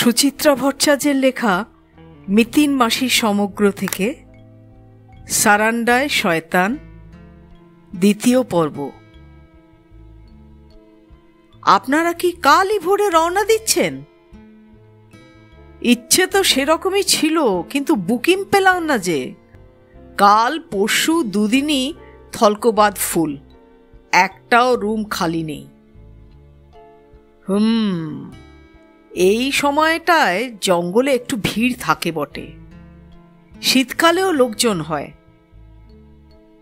সুচিত্রা ভট্টাচার্যের লেখা মিতিন মাসির সমগ্র থেকে সারান্ডায় শয়তান, দ্বিতীয় পর্ব। আপনারা কি কালই ভোরে রওনা দিচ্ছেন? ইচ্ছে তো সেরকমই ছিল, কিন্তু বুকিং পেলাম না যে। কাল পরশু দুদিনই থলকবাদ ফুল, একটাও রুম খালি নেই। এই সময়টায় জঙ্গলে একটু ভিড় থাকে বটে, শীতকালেও লোকজন হয়,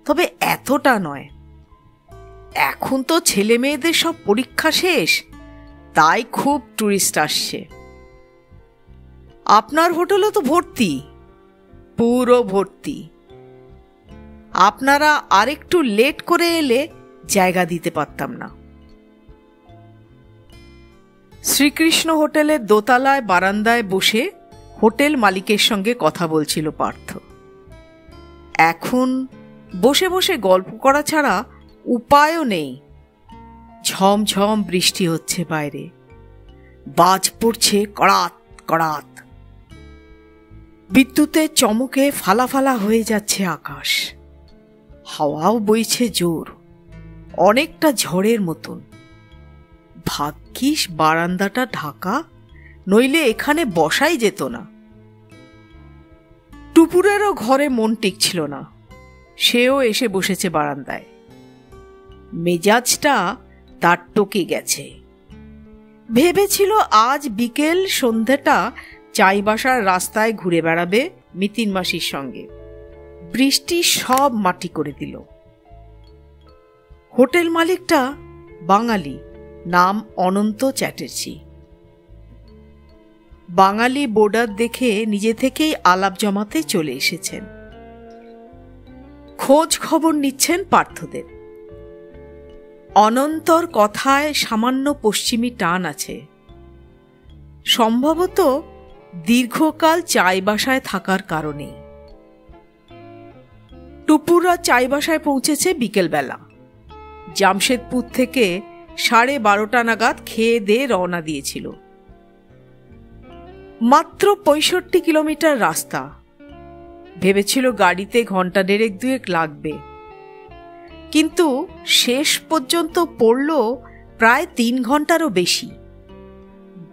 তবে এতটা নয়। এখন তো ছেলে মেয়েদের সব পরীক্ষা শেষ, তাই খুব টুরিস্ট আসছে। আপনার হোটেলও তো ভর্তি, পুরো ভর্তি। আপনারা আরেকটু লেট করে এলে জায়গা দিতে পারতাম না। শ্রীকৃষ্ণ হোটেলের দোতলায় বারান্দায় বসে হোটেল মালিকের সঙ্গে কথা বলছিল পার্থ। এখন বসে বসে গল্প করা ছাড়া উপায়ও নেই। ঝমঝম বৃষ্টি হচ্ছে বাইরে, বাজ পড়ছে কড়াত কড়াত, বিদ্যুতের চমকে ফালা ফালা হয়ে যাচ্ছে আকাশ। হাওয়াও বইছে জোর, অনেকটা ঝড়ের মতন। ভাগ্যিস বারান্দাটা ঢাকা, নইলে এখানে বসাই যেত না। টুপুরেরও ঘরে মন টিকছিল না, সেও এসে বসেছে বারান্দায়। মেজাজটা তার টকে গেছে। ভেবেছিল আজ বিকেল সন্ধ্যাটা চাইবাসার রাস্তায় ঘুরে বেড়াবে মিতিন মাসির সঙ্গে। বৃষ্টি সব মাটি করে দিল। হোটেল মালিকটা বাঙালি, নাম অনন্ত চ্যাটার্জি। বাঙালি বোর্ডার দেখে নিজে থেকেই আলাপ জমাতে চলে এসেছেন। খোঁজ খবর নিচ্ছেন পার্থদের। অনন্তর কথায় সামান্য পশ্চিমী টান আছে। সম্ভবত দীর্ঘকাল চাইবাসায় থাকার কারণে। টুপুররা চাইবাসায় পৌঁছেছে বিকেলবেলা। জামশেদপুর থেকে 12:30 নাগাদ খেয়ে দিয়ে রওনা দিয়েছিল। মাত্র 65 কিলোমিটার রাস্তা। ভেবেছিল গাড়িতে ঘন্টা দেড়েক দুয়েক লাগবে, কিন্তু শেষ পর্যন্ত পড়ল প্রায় 3 ঘন্টারও বেশি।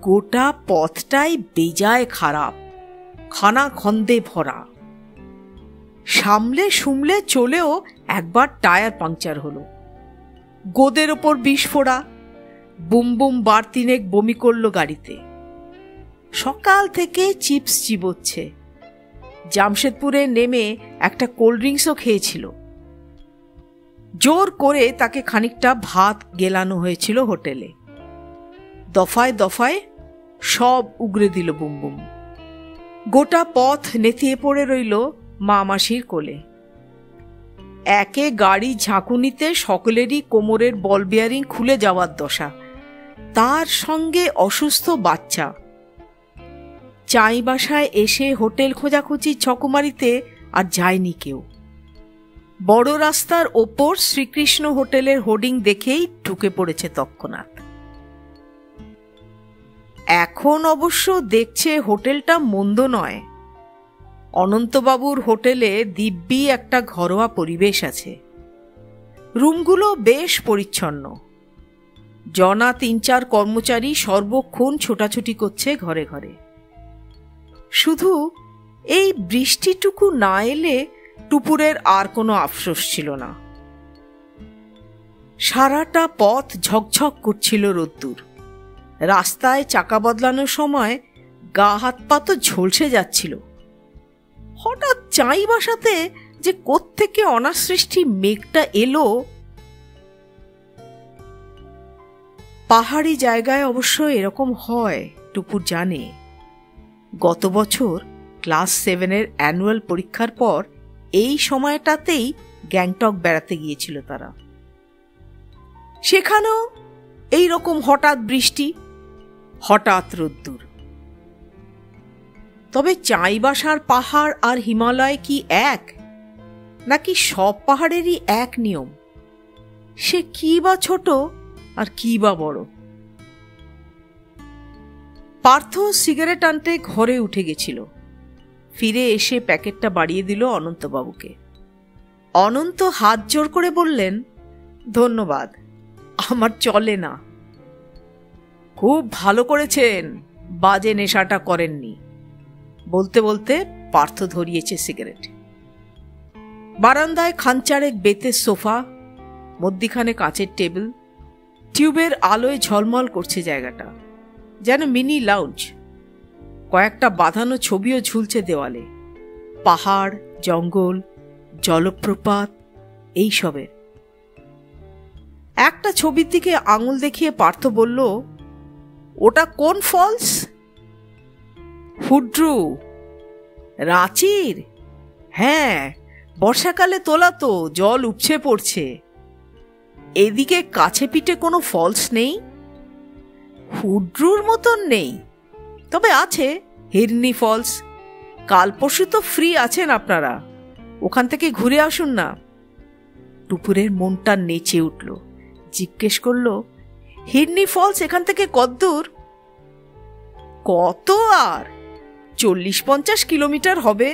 গোটা পথটাই বেজায় খারাপ, খানা খন্দে ভরা। সামলে সুমলে চলেও একবার টায়ার পাংচার হলো। গোদের ওপর বিস্ফোরা, বুম বুম বার 3 বমি করল গাড়িতে। সকাল থেকে চিপস চিবোচ্ছে। জামশেদপুরে নেমে একটা কোল্ড ড্রিঙ্কসও খেয়েছিল। জোর করে তাকে খানিকটা ভাত গেলানো হয়েছিল হোটেলে। দফায় দফায় সব উগরে দিল বুম বুম। গোটা পথ নেতিয়ে পড়ে রইল মা মাসির কোলে। একে গাড়ি ঝাঁকুনিতে সকলেরই কোমরের বল বিয়ারিং খুলে যাওয়ার দশা, তার সঙ্গে অসুস্থ বাচ্চা। চাইবাসায় এসে হোটেল খোঁজাখুঁজি ছকুমারিতে আর যায়নি কেউ। বড় রাস্তার ওপর শ্রীকৃষ্ণ হোটেলের হোর্ডিং দেখেই ঢুকে পড়েছে তৎক্ষণাৎ। এখন অবশ্য দেখছে হোটেলটা মন্দ নয়। অনন্তবাবুর হোটেলে দিব্যি একটা ঘরোয়া পরিবেশ আছে। রুমগুলো বেশ পরিচ্ছন্ন। জনা 3-4 কর্মচারী সর্বক্ষণ ছোটাছুটি করছে ঘরে ঘরে। শুধু এই বৃষ্টিটুকু না এলে টুপুরের আর কোনো আফসোস ছিল না। সারাটা পথ ঝকঝক করছিল রোদ্দুর। রাস্তায় চাকা বদলানোর সময় গা হাত পা তো ঝলসে যাচ্ছিল। হঠাৎ চাইবাসাতে যে কোত্থেকে অনাসৃষ্টি মেঘটা এলো। পাহাড়ি জায়গায় অবশ্য এরকম হয়, টুপুর জানে। গত বছর ক্লাস 7-এর অ্যানুয়াল পরীক্ষার পর এই সময়টাতেই গ্যাংটক বেড়াতে গিয়েছিল তারা। সেখানেও এই রকম হঠাৎ বৃষ্টি, হঠাৎ রোদ্দুর। তবে চাইবাসার পাহাড় আর হিমালয় কি এক, নাকি সব পাহাড়েরই এক নিয়ম? সে কি বা ছোট আর কি বা বড়? পার্থ সিগারেট আনতে ঘরে উঠে গেছিল। ফিরে এসে প্যাকেটটা বাড়িয়ে দিল অনন্তবাবুকে। অনন্ত হাত জোড় করে বললেন, ধন্যবাদ, আমার চলে না। খুব ভালো করেছেন, বাজে নেশাটা করেননি। বলতে বলতে পার্থ ধরিয়েছে সিগারেট। বারান্দায় খানচারেক বেতের সোফা, মধ্যিখানে কাঁচের টেবিল, টিউবের আলোয় ঝলমল করছে জায়গাটা, যেন মিনি লাউঞ্জ। কয়েকটা বাঁধানো ছবিও ঝুলছে দেওয়ালে, পাহাড়, জঙ্গল, জলপ্রপাত এইসবের। একটা ছবির দিকে আঙুল দেখিয়ে পার্থ বলল, ওটা কোন ফলস? হুড্রু, রাঁচির? হ্যাঁ, বর্ষাকালে তোলা তো, জল উপচে পড়ছে। এদিকে কাছে পিঠে কোনো ফলস নেই, হুড্রুর মতন নেই, তবে আছে হিরনি ফলস। কাল পরশু তো ফ্রি আছেন আপনারা, ওখান থেকে ঘুরে আসুন না। টুপুরের মনটা নেচে উঠল, জিজ্ঞেস করল, হিরনি ফলস এখান থেকে কতদূর? কত আর 40-50 কিলোমিটার হবে।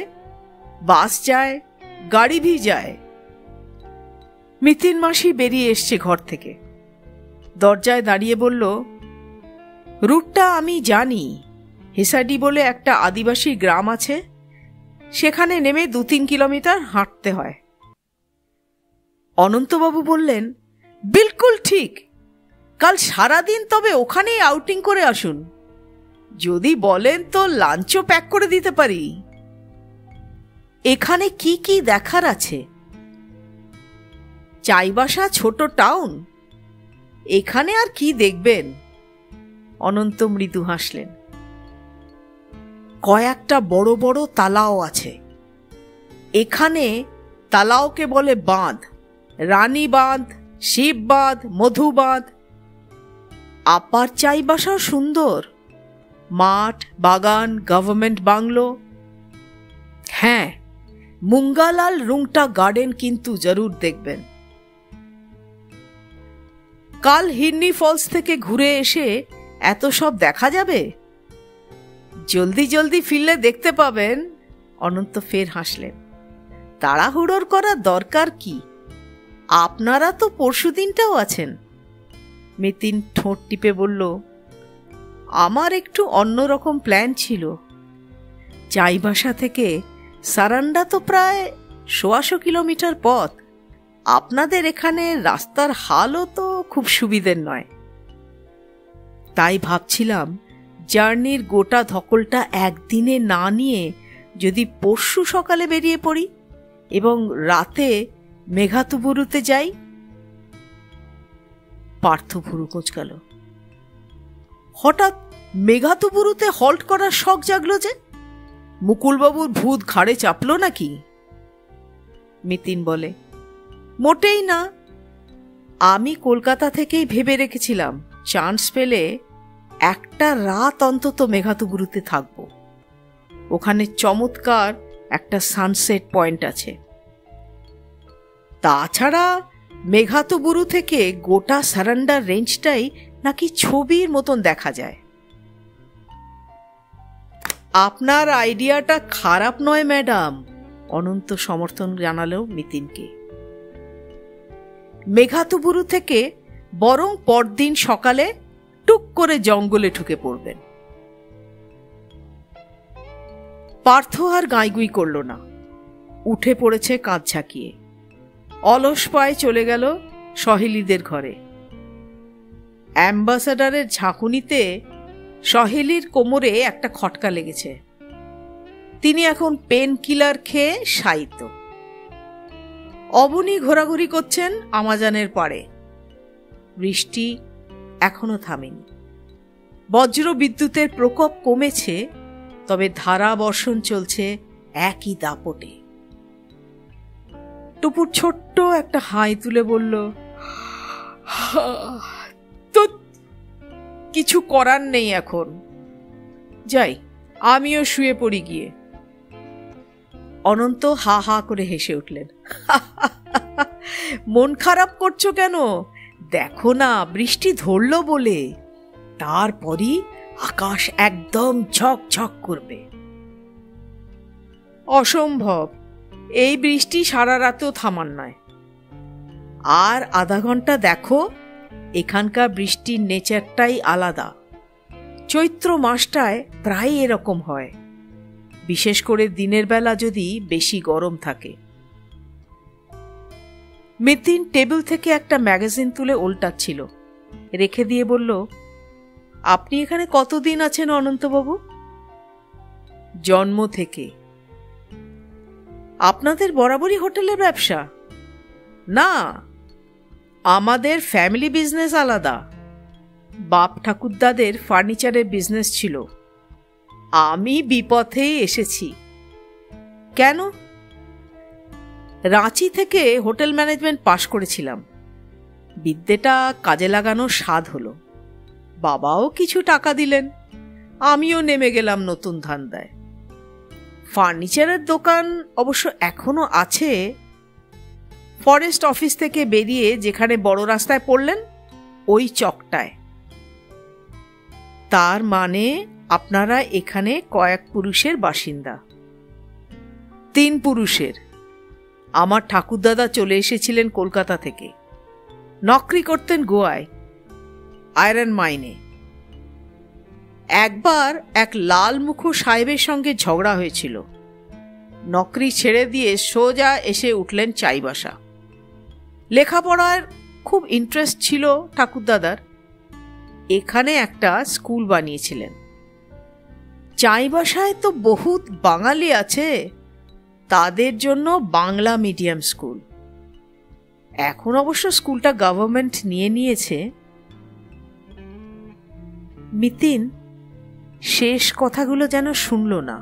বাস যায়, গাড়ি ভি যায়। মিতিন মাসি বেরিয়ে এসছে ঘর থেকে। দরজায় দাঁড়িয়ে বলল, রুটটা আমি জানি। হেসাডি বলে একটা আদিবাসী গ্রাম আছে, সেখানে নেমে 2-3 কিলোমিটার হাঁটতে হয়। অনন্তবাবু বললেন, বিলকুল ঠিক, কাল সারাদিন তবে ওখানেই আউটিং করে আসুন। যদি বলেন তো লাঞ্চও প্যাক করে দিতে পারি। এখানে কি কি দেখার আছে? চাইবাসা ছোট টাউন, এখানে আর কি দেখবেন? অনন্ত মৃদু হাসলেন। কয়েকটা বড় বড় তালাও আছে এখানে। তালাওকে বলে বাঁধ, রানী বাঁধ, শিব বাঁধ, মধু বাঁধ। আপার চাইবাসাও সুন্দর, মাঠ, বাগান, গভর্নমেন্ট বাংলো। হ্যাঁ, মুঙ্গালাল রুংটা গার্ডেন কিন্তু জরুর দেখবেন। কাল হিরনি ফলস থেকে ঘুরে এসে এত সব দেখা যাবে? জলদি জলদি ফিরলে দেখতে পাবেন। অনন্ত ফের হাসলেন। তাড়াহুড়োর করার দরকার কি? আপনারা তো পরশুদিনটাও আছেন। মিতিন ঠোঁট টিপে বলল, আমার একটু অন্যরকম প্ল্যান ছিল। চাইবাসা থেকে সারান্ডা তো প্রায় 100 কিলোমিটার পথ। আপনাদের এখানে রাস্তার হালও তো খুব সুবিধের নয়। তাই ভাবছিলাম জার্নির গোটা ধকলটা একদিনে না নিয়ে যদি পরশু সকালে বেরিয়ে পড়ি এবং রাতে মেঘাতুবুরুতে যাই। পার্থ ভুরু কোঁচকাল। হঠাৎ মেঘাতুবুরুতে হল্ট করার শখ জাগলো যে? মুকুলবাবুর ভূত ঘাড়ে চাপল নাকি? মিতিন বলে, মোটেই না। আমি কলকাতা থেকেই ভেবে রেখেছিলাম চান্স পেলে একটা রাত অন্তত মেঘাতুবুরুতে থাকব। ওখানে চমৎকার একটা সানসেট পয়েন্ট আছে। তাছাড়া মেঘাতুবুরু থেকে গোটা সারান্ডার রেঞ্জটাই নাকি ছবির মতন দেখা যায়। আপনার আইডিয়াটা খারাপ নয় ম্যাডাম, অনন্ত সমর্থন জানালো মিতিনকে। মেঘাতুবুরু থেকে বরং পরদিন সকালে টুক করে জঙ্গলে ঢুকে পড়বেন। পার্থ আর গাইগুই করল না, উঠে পড়েছে কাঁধ ঝাঁকিয়ে। অলস পায়ে চলে গেল সহেলিদের ঘরে। অ্যাম্বাসাডারের ঝাঁকুনিতে সহেলির কোমরে একটা খটকা লেগেছে। তিনি এখন পেন কিলার খেয়ে শায়িত। অবনী ঘোরাঘুরি করছেন আমাজনের পাড়ে। বৃষ্টি এখনো থামেনি। বজ্র বিদ্যুতের প্রকোপ কমেছে, তবে ধারা বর্ষণ চলছে একই দাপটে। টুপুর ছোট্ট একটা হাই তুলে বলল, তো কিছু করার নেই এখন, যাই আমিও শুয়ে পড়ি গিয়ে। অনন্ত হা হা করে হেসে উঠলেন। মন খারাপ করছো কেন? দেখো না বৃষ্টি ধরল বলে। তারপরই আকাশ একদম ঝকঝক করবে। অসম্ভব, এই বৃষ্টি সারা রাতেও থামার নয়। আর আধা ঘন্টা দেখো, এখানকার বৃষ্টির নেচারটাই আলাদা। চৈত্র মাসটায় প্রায় এরকম হয়, বিশেষ করে দিনের বেলা যদি বেশি গরম থাকে। মিতিন টেবিল থেকে একটা ম্যাগাজিন তুলে উল্টাচ্ছিল, রেখে দিয়ে বলল, আপনি এখানে কতদিন আছেন অনন্তবাবু? জন্ম থেকে। আপনাদের বরাবরই হোটেলের ব্যবসা? না, আমাদের ফ্যামিলি বিজনেস আলাদা। বাপ ঠাকুরদাদের ফার্নিচারের বিজনেস ছিল। আমি বিপথেই এসেছি। কেন? রাঁচি থেকে হোটেল ম্যানেজমেন্ট পাশ করেছিলাম। বিদ্যেটা কাজে লাগানোর স্বাদ হলো। বাবাও কিছু টাকা দিলেন, আমিও নেমে গেলাম নতুন ধান্দায়। ফার্নিচারের দোকান অবশ্য এখনো আছে। ফরেস্ট অফিস থেকে বেরিয়ে যেখানে বড় রাস্তায় পড়লেন, ওই চকটায়। তার মানে আপনারা এখানে কয়েক পুরুষের বাসিন্দা? 3 পুরুষের। আমার ঠাকুরদাদা চলে এসেছিলেন কলকাতা থেকে, নকরি করতেন গোয়ায়, আয়রন মাইনে। একবার এক লাল মুখো সাহেবের সঙ্গে ঝগড়া হয়েছিল। নকরি ছেড়ে দিয়ে সোজা এসে উঠলেন চাইবাসা। লেখাপড়ার খুব ইন্টারেস্ট ছিল ঠাকুরদাদার। এখানে একটা স্কুল বানিয়েছিলেন। চাইবাসায় তো বহুত বাঙালি আছে, তাদের জন্য বাংলা মিডিয়াম স্কুল। এখন অবশ্য স্কুলটা গভর্নমেন্ট নিয়ে নিয়েছে। মিতিন শেষ কথাগুলো যেন শুনল না।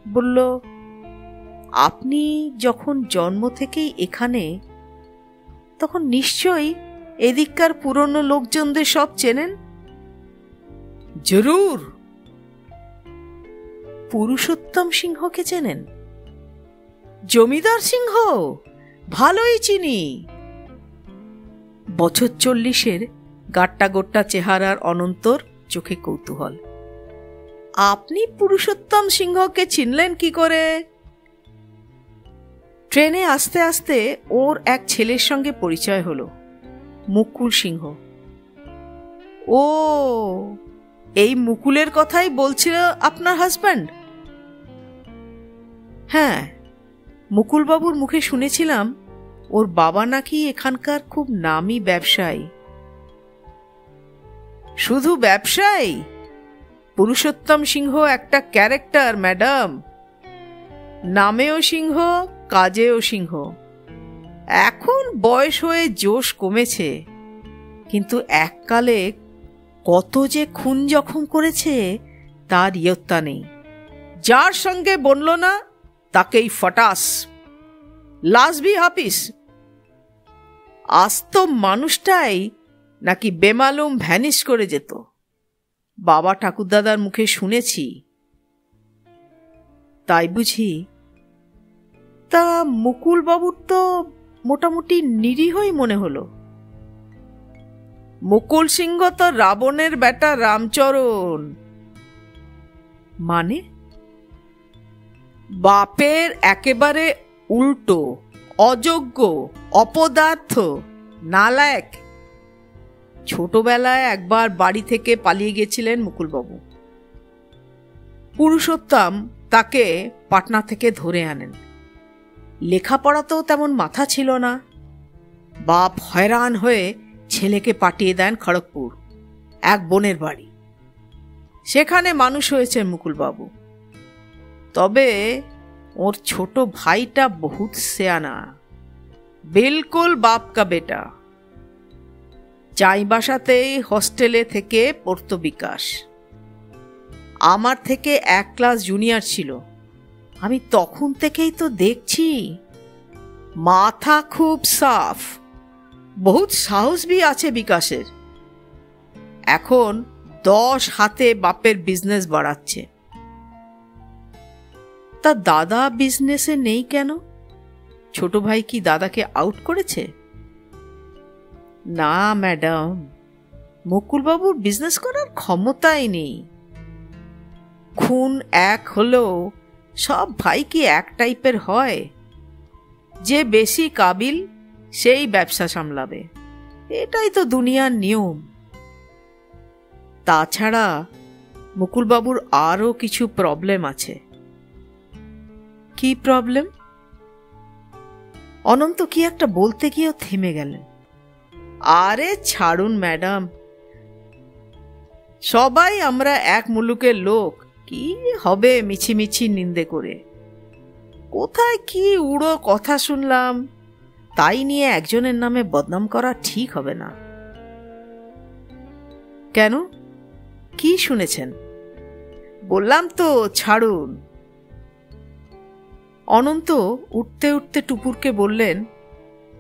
বলল, আপনি যখন জন্ম থেকেই এখানে, তখন নিশ্চয়ই এদিককার পুরনো লোকজনদের সব চেনেন? জরুর। পুরুষোত্তম সিংহকে চেনেন? জমিদার সিংহ ভালোই চিনি। বছর 40-এর গাট্টা গোট্টা চেহারার অনন্তর চোখে কৌতূহল। আপনি পুরুষোত্তম সিংহকে চিনলেন কি করে? ট্রেনে আস্তে আস্তে ওর এক ছেলের সঙ্গে পরিচয় হলো, মুকুল সিংহ। ও, এই মুকুলের কথাই বলছিল আপনার হাজব্যান্ড? হ্যাঁ, মুকুলবাবুর মুখে শুনেছিলাম ওর বাবা নাকি এখানকার খুব নামী ব্যবসায়ী। শুধু ব্যবসায়ী? পুরুষোত্তম সিংহ একটা ক্যারেক্টার ম্যাডাম। নামেও সিংহ, কাজেও সিংহ। এখন বয়স হয়ে জোশ কমেছে, কিন্তু এককালে কত যে খুন জখম করেছে তার ইয়ত্তা নেই। যার সঙ্গে বনল না তাকেই ফটাস, লাশ ভি হাফিস। আজ তো মানুষটাই নাকি বেমালুম ভ্যানিশ করে যেত। বাবা ঠাকুরদাদার মুখে শুনেছি। তাই বুঝি? তা মুকুল বাবুর তো মোটামুটি নিরীহই মনে হলো। মুকুল সিংহ তো রাবণের বেটা রামচরণ। মানে? বাপের একেবারে উল্টো, অযোগ্য, অপদার্থ, নালায়েক। ছোটবেলায় একবার বাড়ি থেকে পালিয়ে গেছিলেন মুকুলবাবু। পুরুষোত্তম তাকে পাটনা থেকে ধরে আনেন। লেখাপড়াতেও তেমন মাথা ছিল না। বাপ হয়রান হয়ে ছেলেকে পাঠিয়ে দেন খড়গপুর, এক বোনের বাড়ি। সেখানে মানুষ হয়েছে মুকুলবাবু। তবে ওর ছোট ভাইটা বহুত সেয়ানা, বিলকুল বাপ কা বেটা। চাইবাসাতেই হস্টেলে থেকে পড়তো বিকাশ। আমার থেকে 1 ক্লাস জুনিয়র ছিল। আমি তখন থেকেই তো দেখছি, মাথা খুব সাফ, বহুত সাহস ভি আছে বিকাশের। এখন 10 হাতে বাপের বিজনেস বাড়াচ্ছে। তা দাদা বিজনেসে নেই কেন? ছোট ভাই কি দাদাকে আউট করেছে? না ম্যাডাম, মুকুলবাবুর বিজনেস করার ক্ষমতাই নেই। খুন এক হলেও সব ভাই কি এক টাইপের হয়? যে বেশি কাবিল সেই ব্যবসা সামলাবে, এটাই তো দুনিয়ার নিয়ম। তাছাড়া মুকুলবাবুর আরও কিছু প্রবলেম আছে। কি প্রবলেম? অনন্ত কি একটা বলতে গিয়েও থেমে গেলেন। আরে ছাড়ুন ম্যাডাম, সবাই আমরা এক মুলুকের লোক, কি হবে মিছিমিছি নিন্দে করে? কোথায় কি উড়ো কথা শুনলাম, তাই নিয়ে একজনের নামে বদনাম করা ঠিক হবে না। কেন, কি শুনেছেন? বললাম তো ছাড়ুন। অনন্ত উঠতে উঠতে টুপুরকে বললেন,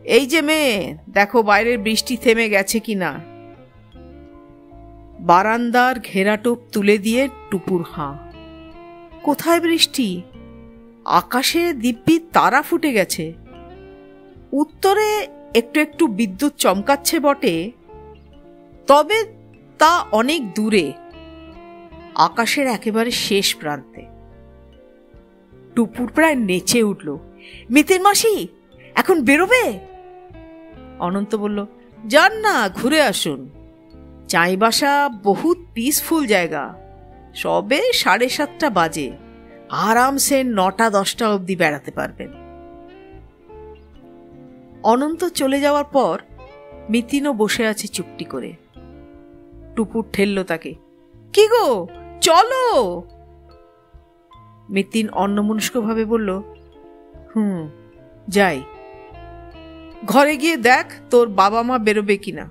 এই যে মেয়ে, দেখো বাইরের বৃষ্টি থেমে গেছে কিনা। বারান্দার ঘেরাটোপ তুলে দিয়ে টুপুর হাঁ। কোথায় বৃষ্টি? আকাশে দিব্যি তারা ফুটে গেছে। উত্তরে একটু একটু বিদ্যুৎ চমকাচ্ছে বটে, তবে তা অনেক দূরে, আকাশের একেবারে শেষ প্রান্তে। টুপুর প্রায় নেচে উঠল। মিতিন মাসি, এখন বেরোবে? অনন্ত বলল, যান না, ঘুরে আসুন। চাইবাসা বহুত পিসফুল জায়গা। সবে 7:30 বাজে, আরামসে 9-10 অবধি বেড়াতে পারবেন। অনন্ত চলে যাওয়ার পর মিতিনও বসে আছে চুপটি করে। টুপুর ঠেলল তাকে, কি গো চলো। মিতিন অন্যমনস্কভাবে বলল, যাই। ঘরে গিয়ে দেখ তোর বাবা মা বেরোবে কিনা।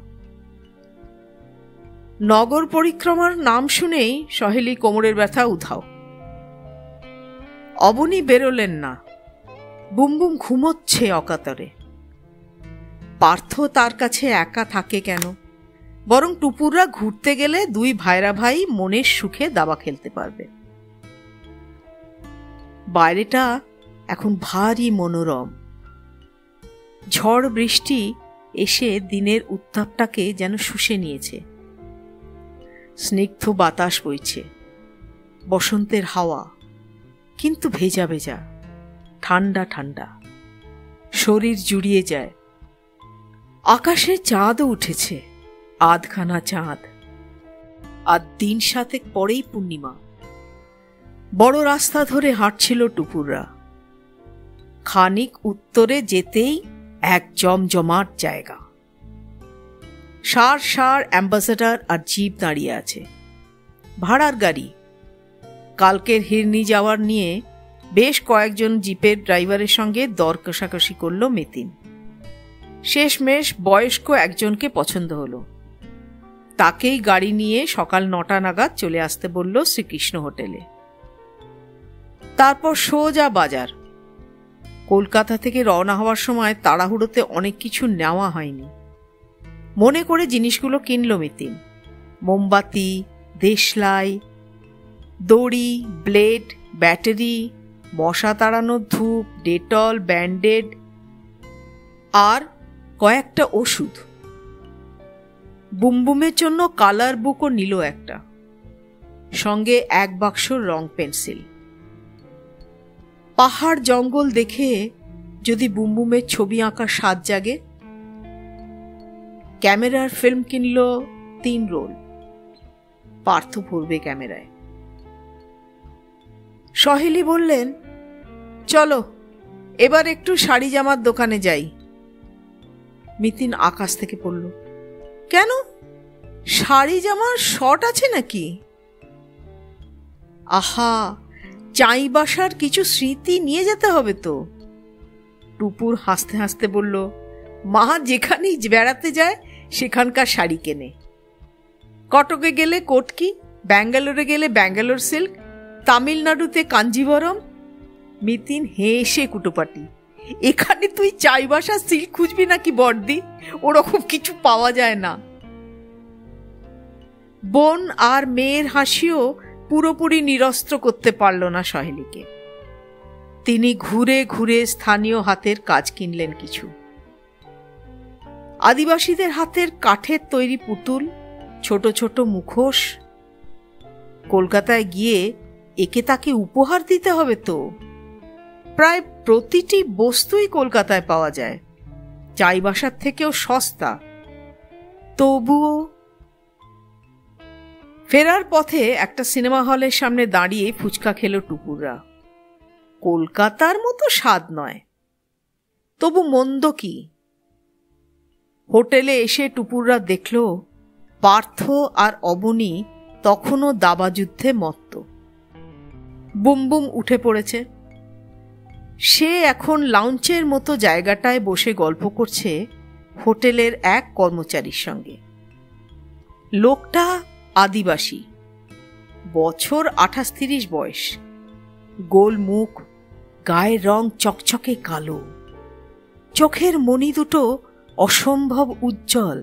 নগর পরিক্রমার নাম শুনেই সহেলি কোমরের ব্যথা উধাও। অবনী বেরোলেন না। বুমবুম ঘুমোচ্ছে অকাতরে। পার্থ তার কাছে একা থাকে কেন? বরং টুপুররা ঘুরতে গেলে দুই ভাইরা ভাই মনের সুখে দাবা খেলতে পারবে। বাইরেটা এখন ভারী মনোরম। ঝড় বৃষ্টি এসে দিনের উত্তাপটাকে যেন শুষে নিয়েছে। স্নিগ্ধ বাতাস বইছে, বসন্তের হাওয়া, কিন্তু ভেজা ভেজা, ঠান্ডা ঠান্ডা, শরীর জুড়িয়ে যায়। আকাশে চাঁদও উঠেছে, আধখানা চাঁদ। আর দিন 7 পরেই পূর্ণিমা। বড় রাস্তা ধরে হাঁটছিল টুপুররা। খানিক উত্তরে যেতেই এক জমজমাট জায়গা। সার সার অ্যাম্বাসেডর আর জিপ দাঁড়িয়ে আছে। ভাড়ার গাড়ি। কালকের হিরনি যাওয়ার নিয়ে বেশ কয়েকজন জিপের ড্রাইভারের সঙ্গে দর কষাকষি করল মিতিন। শেষমেশ বয়স্ক একজনকে পছন্দ হলো। তাকেই গাড়ি নিয়ে সকাল 9টা নাগাদ চলে আসতে বলল শ্রীকৃষ্ণ হোটেলে। তারপর সোজা বাজার। কলকাতা থেকে রওনা হওয়ার সময় তাড়াহুড়োতে অনেক কিছু নেওয়া হয়নি। মনে করে জিনিসগুলো কিনল মিতিন। মোমবাতি, দেশলাই, দড়ি, ব্লেড, ব্যাটারি, মশা তাড়ানোর ধূপ, ডেটল, ব্যান্ডেড আর কয়েকটা ওষুধ। বুমবুমের জন্য কালার বুকও নিল একটা, সঙ্গে 1 বাক্স রং পেন্সিল। পাহাড় জঙ্গল দেখে যদি বুমবুমের ছবি আঁকার স্বাদ জাগে। ক্যামেরার ফিল্ম কিনল 3 রোল। পার্থ ভরবে ক্যামেরায়। সহেলি বললেন, চলো এবার একটু শাড়ি জামার দোকানে যাই। মিতিন আকাশ থেকে পড়ল, কেন, শাড়ি জামার শর্ট আছে নাকি? আহা, চাইবাসার কিছু স্মৃতি নিয়ে যেতে হবে তো। টুপুর হাসতে হাসতে বলল, মা যেখানেই বেড়াতে যায় সেখানকার শাড়ি কেনে। কটকে গেলে কোটকি, ব্যাঙ্গালোরে গেলে ব্যাঙ্গালোর সিল্ক, তামিলনাড়ুতে কাঞ্জিভরম। মিতিন হেসে কুটোপাটি, এখানে তুই চাইবাসা সিল্ক খুঁজবি নাকি বর্দি? ওরকম কিছু পাওয়া যায় না। বোন আর মেয়ের হাসিও পুরোপুরি নিরস্ত্র করতে পারল না সহেলিকে। তিনি ঘুরে ঘুরে স্থানীয় হাতের কাজ কিনলেন কিছু। আদিবাসীদের হাতের কাঠের তৈরি পুতুল, ছোট ছোট মুখোশ। কলকাতায় গিয়ে একে তাকে উপহার দিতে হবে তো। প্রায় প্রতিটি বস্তুই কলকাতায় পাওয়া যায়, চাইবাসার থেকেও সস্তা। তবুও ফেরার পথে একটা সিনেমা হলের সামনে দাঁড়িয়ে ফুচকা খেল টুপুররা। কলকাতার মতো স্বাদ নয়, তবু মন্দ কি। হোটেলে এসে টুপুররা দেখল পার্থ আর অবনী তখনও দাবাযুদ্ধে মত্ত। বুমবুম উঠে পড়েছে। সে এখন লাউঞ্চের মতো জায়গাটায় বসে গল্প করছে হোটেলের এক কর্মচারীর সঙ্গে। লোকটা আদিবাসী, বছর 28-30 বয়স, গোল মুখ, গায়ের রং চকচকে কালো, চোখের মণি দুটো অসম্ভব উজ্জ্বল।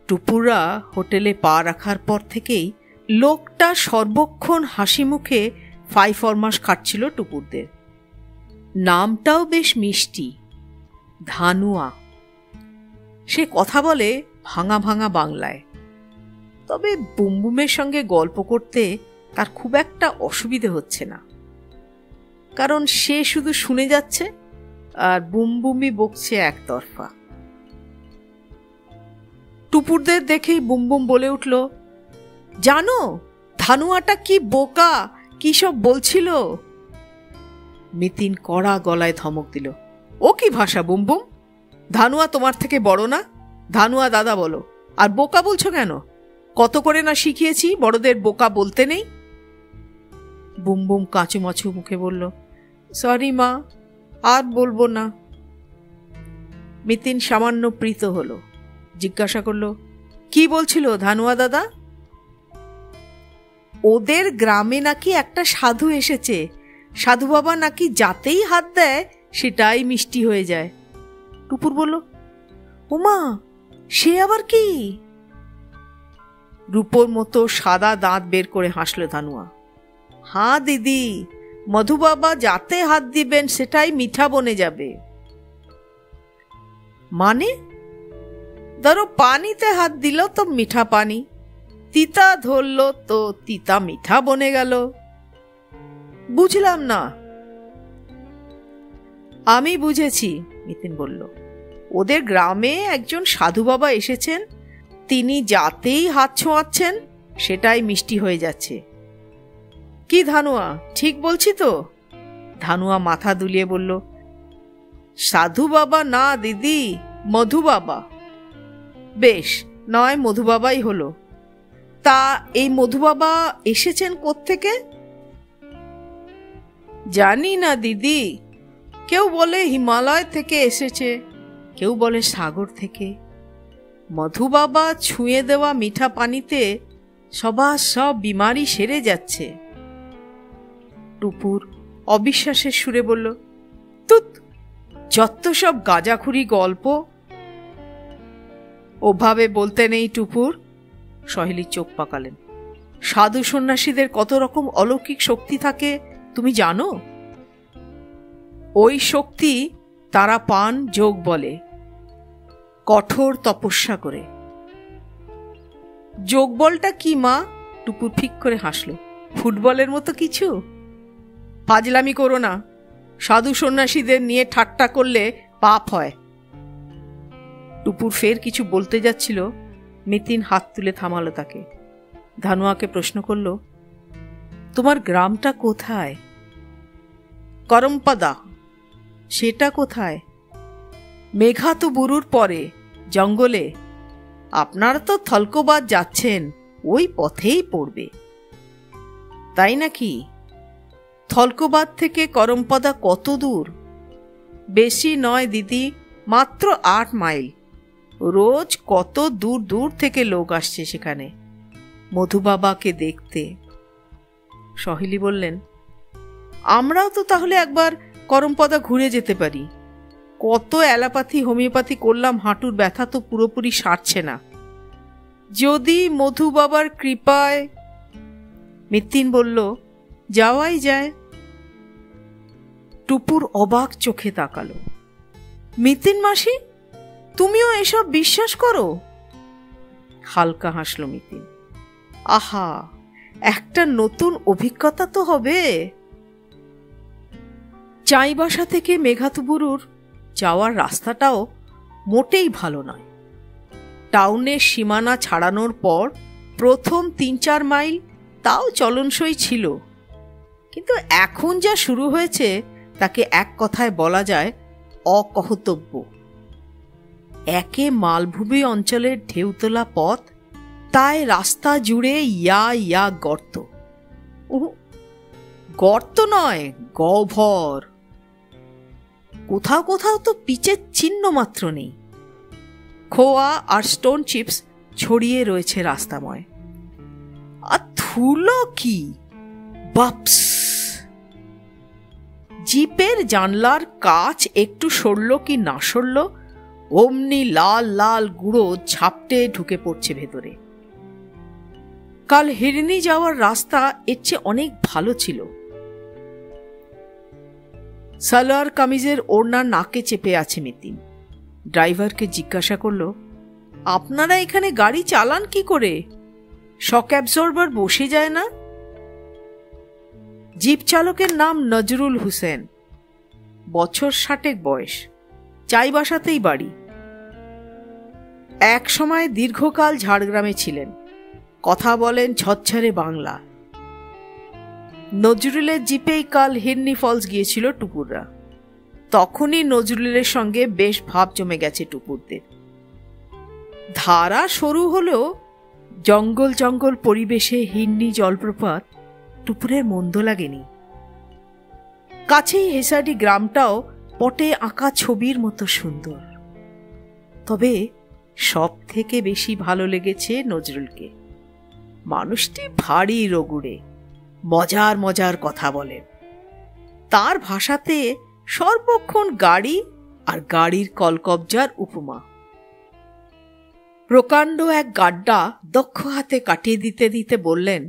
টুপুররা হোটেলে পা রাখার পর থেকেই লোকটা সর্বক্ষণ হাসি মুখে ফাই ফরমাস খাটছিল টুপুরদের। নামটাও বেশ মিষ্টি, ধানুয়া। সে কথা বলে ভাঙা ভাঙা বাংলায়, তবে বুমবুমের সঙ্গে গল্প করতে তার খুব একটা অসুবিধে হচ্ছে না, কারণ সে শুধু শুনে যাচ্ছে আর বুমবুমই বকছে একতরফা। টুপুরদের দেখেই বুমবুম বলে উঠল, জানো ধানুয়াটা কি বোকা, কি সব বলছিল। মিতিন কড়া গলায় ধমক দিল, ও কি ভাষা বুমবুম? ধানুয়া তোমার থেকে বড় না? ধানুয়া দাদা বলো, আর বোকা বলছো কেন? কত করে না শিখিয়েছি বড়দের বোকা বলতে নেই। বুমবুম কাঁচুমাচু মুখে বলল, সরি মা, আর বলবো না। মিতিন সামান্য প্রীত হলো, জিজ্ঞাসা করল, কি বলছিল ধানুয়া দাদা? ওদের গ্রামে নাকি একটা সাধু এসেছে, সাধু বাবা নাকি যাতেই হাত দেয় সেটাই মিষ্টি হয়ে যায়। টুপুর বলল, ওমা, সে আবার কি? রূপোর মতো সাদা দাঁত বের করে হাসল ধানুয়া। হ্যাঁ দিদি, মধু বাবা যাতে হাত দিবেন সেটাই মিঠা বনে যাবে। মানে? ধরো পানিতে হাত দিল তো মিঠা পানি, তিতা ধরল তো তিতা মিঠা বনে গেল। বুঝলাম না। আমি বুঝেছি, মিতিন বলল। ওদের গ্রামে একজন সাধু বাবা এসেছেন, তিনি যাতেই হাত ছোঁয়াচ্ছেন সেটাই মিষ্টি হয়ে যাচ্ছে। কি ধানুয়া, ঠিক বলছি তো? ধানুয়া মাথা দুলিয়ে বলল, সাধু বাবা না দিদি, মধু বাবা। বেশ, নয় মধু বাবাই হলো। তা এই মধু বাবা এসেছেন কোত্থেকে? জানি না দিদি, কেউ বলে হিমালয় থেকে এসেছে, কেউ বলে সাগর থেকে। মধু বাবা ছুঁয়ে দেওয়া মিঠা পানিতে সবার সব বিমারি সেরে যাচ্ছে। টুপুর অবিশ্বাসের সুরে বলল, তুত, যত সব গাঁজাখুরি গল্প। ওভাবে বলতে নেই টুপুর, সহেলি চোখ পাকালেন। সাধু সন্ন্যাসীদের কত রকম অলৌকিক শক্তি থাকে তুমি জানো? ওই শক্তি তারা পান যোগ বলে, কঠোর তপস্যা করে। যোগ বলটা কি মা? টুপুর ফিক করে হাসল। ফুটবলের মতো কিছু? ফাজলামি করো না, সাধু সন্ন্যাসীদের নিয়ে ঠাট্টা করলে পাপ হয়। টুপুর ফের কিছু বলতে যাচ্ছিল, মিতিন হাত তুলে থামালো তাকে। ধানুয়াকে প্রশ্ন করল, তোমার গ্রামটা কোথায়? করমপাদা। সেটা কোথায়? মেঘা তো বুরুর পরে, জঙ্গলে। আপনারা তো থলকোবাদ যাচ্ছেন, ওই পথেই পড়বে। তাই নাকি? থলকোবাদ থেকে করমপদা কত দূর? বেশি নয় দিদি, মাত্র 8 মাইল। রোজ কত দূর দূর থেকে লোক আসছে সেখানে মধু বাবাকে দেখতে। সহেলি বললেন, আমরাও তো তাহলে একবার করমপদা ঘুরে যেতে পারি। কত অ্যালোপ্যাথি হোমিওপ্যাথি করলাম, হাঁটুর ব্যথা তো পুরোপুরি সারছে না। যদি মধু বাবার কৃপায়। মিতিন বলল, যাওয়াই যায়। টুপুর অবাক চোখে তাকালো। মিতিন মাসি, তুমিও এসব বিশ্বাস করো? হালকা হাসল মিতিন। আহা, একটা নতুন অভিজ্ঞতা তো হবে। চাইবাসা থেকে মেঘাতুবুরুর যাওয়ার রাস্তাটাও মোটেই ভালো নয়। টাউনের সীমানা ছাড়ানোর পর প্রথম ৩-৪ মাইল তাও চলনসই ছিল, কিন্তু এখন যা শুরু হয়েছে তাকে এক কথায় বলা যায় অকহতব্য। একে মালভূমি অঞ্চলের ঢেউতলা পথ, তাই রাস্তা জুড়ে ইয়া গর্ত। গর্ত নয়, গহ্বর। কোথাও কোথাও তো পিচের চিহ্ন মাত্র নেই। খোয়া আর স্টোন চিপস ছড়িয়ে রয়েছে রাস্তাময়। আর ধুলো কি, বাপস! জিপের জানলার কাচ একটু সরল কি না সরল, অমনি লাল লাল গুঁড়ো ঝাপটে ঢুকে পড়ছে ভেতরে। কাল হিরনি যাওয়ার রাস্তা এর চেয়ে অনেক ভালো ছিল। সালোয়ার কামিজের ওড়না নাকে চেপে আছে মিতিন। ড্রাইভারকে জিজ্ঞাসা করল, আপনারা এখানে গাড়ি চালান কি করে? শক অ্যাবজর্বার বসে যায় না? জিপ চালকের নাম নজরুল হোসেন, বছর 60 বয়স, চাইবাসাতেই বাড়ি। এক সময় দীর্ঘকাল ঝাড়গ্রামে ছিলেন, কথা বলেন ঝরঝরে বাংলা। নজরুলের জিপেই কাল হিরনি ফলস গিয়েছিল টুপুররা। তখনই নজরুলের সঙ্গে বেশ ভাব জমে গেছে টুপুরদের। ধারা সরু হলেও জঙ্গল জঙ্গল পরিবেশে হিরনি জলপ্রপাত টুপুরের মন্দ লাগেনি। কাছেই হেসাডি গ্রামটাও পটে আঁকা ছবির মতো সুন্দর। তবে সব থেকে বেশি ভালো লেগেছে নজরুলকে। মানুষটি ভারী রগুড়ে, মজার মজার কথা বলেন। তার ভাষাতে সর্বক্ষণ গাড়ি আর গাড়ির কলকবজার উপমা। প্রকাণ্ড এক গাড্ডা দক্ষ হাতে কাটিয়ে দিতে দিতে বললেন,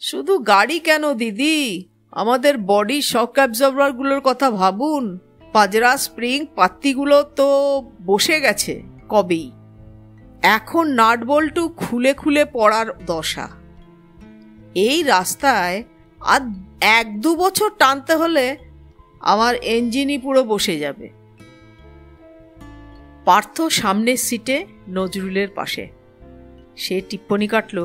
শুধু গাড়ি কেন দিদি, আমাদের বডি শক অ্যাবজর্ভার গুলোর কথা ভাবুন। পাজরা স্প্রিং পাত্তিগুলো তো বসে গেছে কবেই, এখন নাট বল্টু খুলে খুলে পড়ার দশা। এই রাস্তায় আর 1-2 বছর টানতে হলে আমার ইঞ্জিনই পুরো বসে যাবে। পার্থ সামনের সিটে নজরুলের পাশে। সে টিপ্পনি কাটল,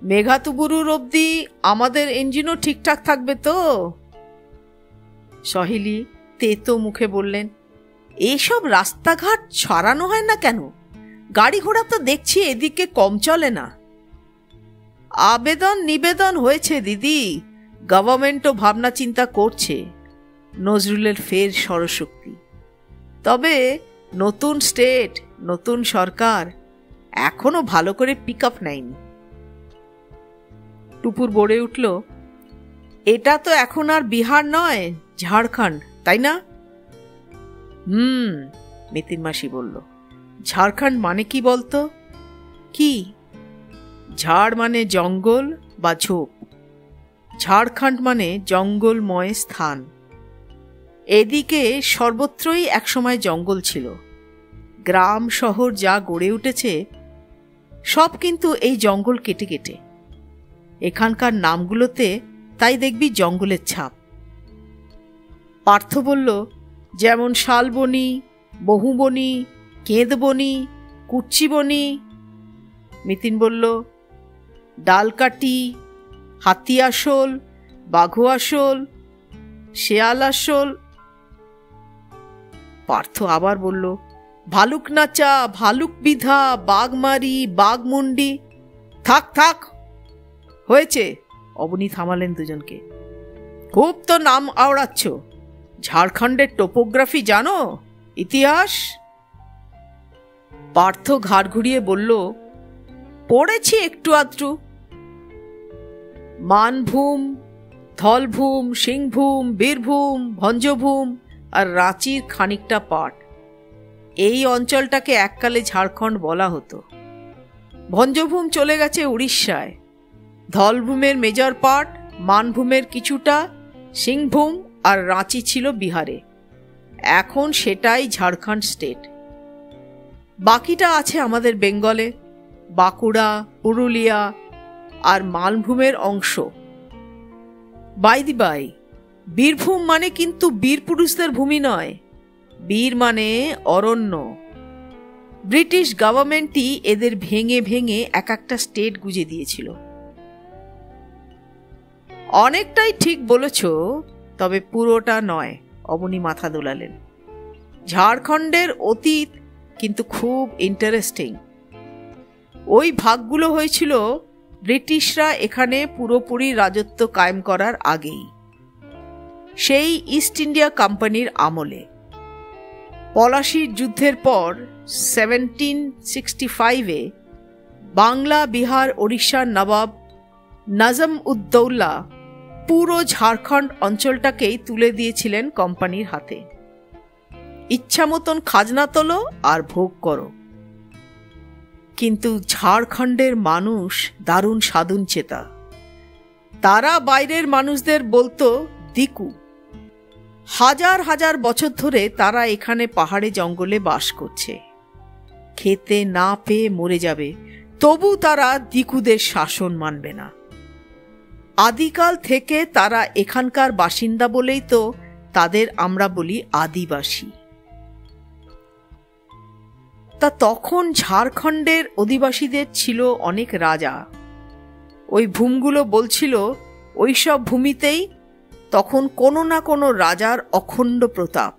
মেঘাতুবুরুর অবধি আমাদের ইঞ্জিনও ঠিকঠাক থাকবে তো? সহেলি তেতো মুখে বললেন, এইসব রাস্তাঘাট ছড়ানো হয় না কেন? গাড়ি ঘোড়া তো দেখছি এদিকে কম চলে না। আবেদন নিবেদন হয়েছে দিদি, গভর্নমেন্টও ভাবনা চিন্তা করছে। নজরুলের ফের স্বরশক্তি। তবে নতুন স্টেট, নতুন সরকার এখনো ভালো করে পিক আপ নেয়নি। টুপুর বলে উঠল, এটা তো এখন আর বিহার নয়, ঝাড়খণ্ড, তাই না? নিতিন মাসি বলল। ঝাড়খণ্ড মানে কি বলতো? কি? ঝাড় মানে জঙ্গল বা ঝোপ, ঝাড়খণ্ড মানে জঙ্গলময় স্থান। এদিকে সর্বত্রই একসময় জঙ্গল ছিল। গ্রাম শহর যা গড়ে উঠেছে সব কিন্তু এই জঙ্গল কেটে কেটে। এখানকার নামগুলোতে তাই দেখবি জঙ্গলের ছাপ। পার্থ বলল, যেমন শালবনি, বহুবনি, কেঁদবনি, কুচ্চিবনি। মিতিন বলল, ডালকাটি, হাতি আসল, বাঘু আসল, শেয়াল আসল। পার্থ আবার বলল, ভালুক নাচা, ভালুক বিধা, বাঘমারি, বাঘমুন্ডি। থাক থাক, হয়েছে। অবনী থামালেন দুজনকে। খুব তো নাম আওড়াচ্ছ। ঝাড়খণ্ডের টোপোগ্রাফি জানো? ইতিহাস? পার্থ ঘাড় ঘুরিয়ে বলল, পড়েছি একটু আধটু। মানভূম, ধলভূম, সিংভূম, বীরভূম, ভঞ্জভূম আর রাঁচির খানিকটা পাট। এই অঞ্চলটাকে এককালে ঝাড়খণ্ড বলা হতো। ভঞ্জভূম চলে গেছে উড়িষ্যায়, ধলভূমের মেজর পার্ট, মানভূমের কিছুটা, সিংভূম আর রাঁচি ছিল বিহারে। এখন সেটাই ঝাড়খণ্ড স্টেট। বাকিটা আছে আমাদের বেঙ্গলে। বাঁকুড়া, পুরুলিয়া আর মালভূমের অংশ। বাই দি বাই, বীরভূম মানে কিন্তু বীর পুরুষদের ভূমি নয়, বীর মানে অরণ্য। ব্রিটিশ গভর্নমেন্টই এদের ভেঙে ভেঙে এক একটা স্টেট গুঁজে দিয়েছিল। অনেকটাই ঠিক বলেছ, তবে পুরোটা নয়, অবনী মাথা দোলালেন। ঝাড়খণ্ডের অতীত কিন্তু খুব ইন্টারেস্টিং। ওই ভাগগুলো হয়েছিল ব্রিটিশরা এখানে পুরোপুরি রাজত্ব কায়েম করার আগেই, সেই ইস্ট ইন্ডিয়া কোম্পানির আমলে। পলাশির যুদ্ধের পর 1765-এ বাংলা, বিহার, ওড়িশার নবাব নাজম উদ্দৌলা পুরো ঝাড়খণ্ড অঞ্চলটাকেই তুলে দিয়েছিলেন কোম্পানির হাতে। ইচ্ছা মতন খাজনা তোলো আর ভোগ করো। কিন্তু ঝাড়খণ্ডের মানুষ দারুণ সাধুন চেতা। তারা বাইরের মানুষদের বলতো দিকু। হাজার হাজার বছর ধরে তারা এখানে পাহাড়ে জঙ্গলে বাস করছে। খেতে না পেয়ে মরে যাবে, তবু তারা দিকুদের শাসন মানবে না। আদিকাল থেকে তারা এখানকার বাসিন্দা বলেই তো তাদের আমরা বলি আদিবাসী। তা তখন ঝাড়খণ্ডের অধিবাসীদের ছিল অনেক রাজা। ওই ভূমগুলো বলছিল ওইসব ভূমিতেই তখন কোনো না কোনো রাজার অখণ্ড প্রতাপ।